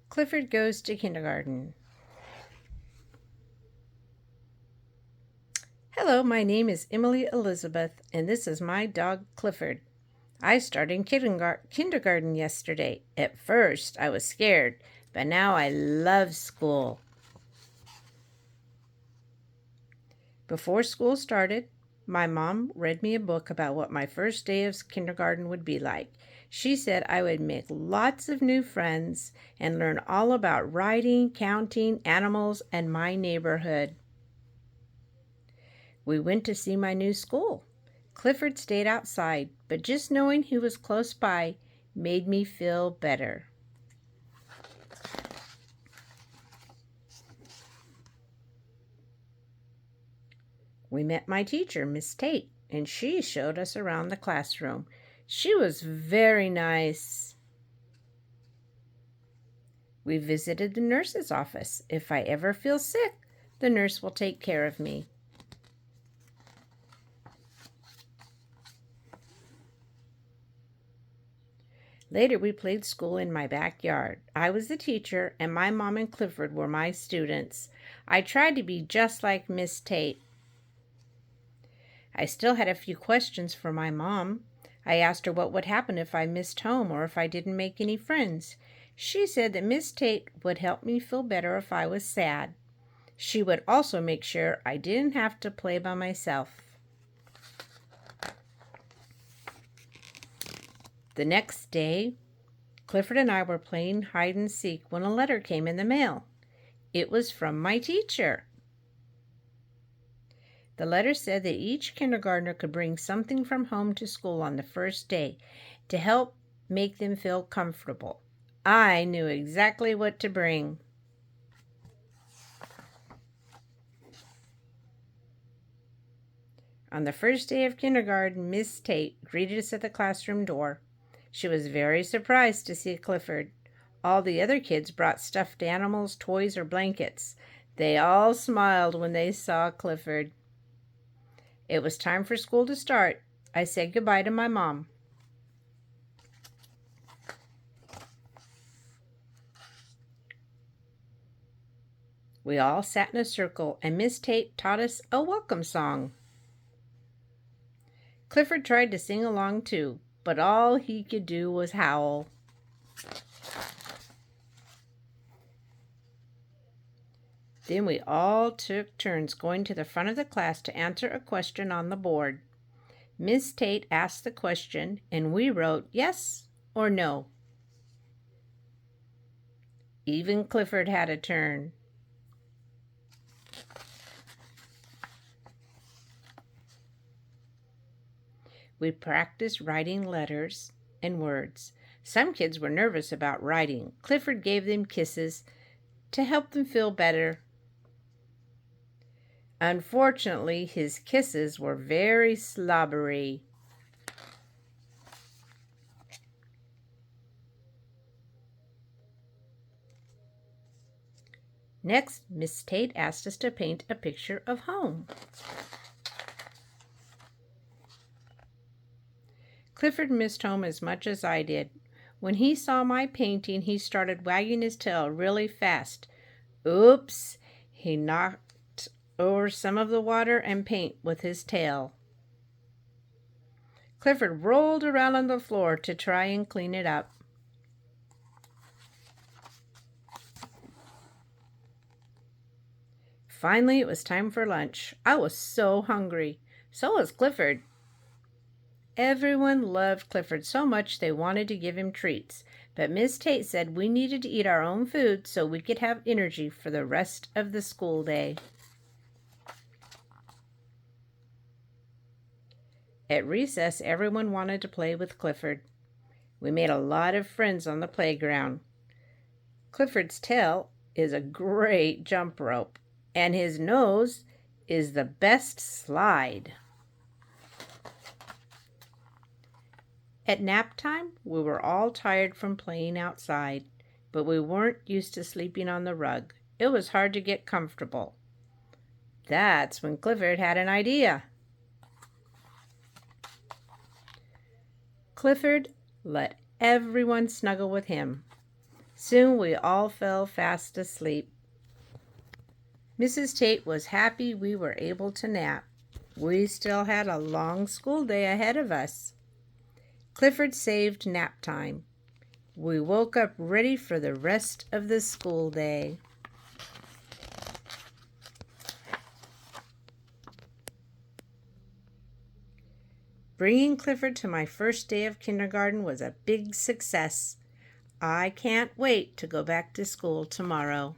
Clifford goes to kindergarten. Hello, my name is Emily Elizabeth, and this is my dog Clifford. I started kindergarten yesterday. At first, I was scared, but now I love school. Before school started, my mom read me a book about what my first day of kindergarten would be like. She said I would make lots of new friends and learn all about writing, counting, animals, and my neighborhood. We went to see my new school. Clifford stayed outside, but just knowing he was close by made me feel better. We met my teacher, Miss Tate, and she showed us around the classroom. She was very nice. We visited the nurse's office. If I ever feel sick, the nurse will take care of me. Later, we played school in my backyard. I was the teacher, and my mom and Clifford were my students. I tried to be just like Miss Tate. I still had a few questions for my mom. I asked her what would happen if I missed home or if I didn't make any friends. She said that Miss Tate would help me feel better if I was sad. She would also make sure I didn't have to play by myself. The next day, Clifford and I were playing hide and seek when a letter came in the mail. It was from my teacher. The letter said that each kindergartner could bring something from home to school on the first day to help make them feel comfortable. I knew exactly what to bring. On the first day of kindergarten, Miss Tate greeted us at the classroom door. She was very surprised to see Clifford. All the other kids brought stuffed animals, toys, or blankets. They all smiled when they saw Clifford. It was time for school to start. I said goodbye to my mom. We all sat in a circle, and Miss Tate taught us a welcome song. Clifford tried to sing along too, but all he could do was howl. Then we all took turns going to the front of the class to answer a question on the board. Miss Tate asked the question, and we wrote yes or no. Even Clifford had a turn. We practiced writing letters and words. Some kids were nervous about writing. Clifford gave them kisses to help them feel better. Unfortunately, his kisses were very slobbery. Next, Miss Tate asked us to paint a picture of home. Clifford missed home as much as I did. When he saw my painting, he started wagging his tail really fast. Oops! He knocked over some of the water and paint with his tail. Clifford rolled around on the floor to try and clean it up. Finally, it was time for lunch. I was so hungry. So was Clifford. Everyone loved Clifford so much they wanted to give him treats, but Miss Tate said we needed to eat our own food so we could have energy for the rest of the school day. At recess, everyone wanted to play with Clifford. We made a lot of friends on the playground. Clifford's tail is a great jump rope, and his nose is the best slide. At nap time, we were all tired from playing outside, but we weren't used to sleeping on the rug. It was hard to get comfortable. That's when Clifford had an idea. Clifford let everyone snuggle with him. Soon we all fell fast asleep. Mrs. Tate was happy we were able to nap. We still had a long school day ahead of us. Clifford saved nap time. We woke up ready for the rest of the school day. Bringing Clifford to my first day of kindergarten was a big success. I can't wait to go back to school tomorrow.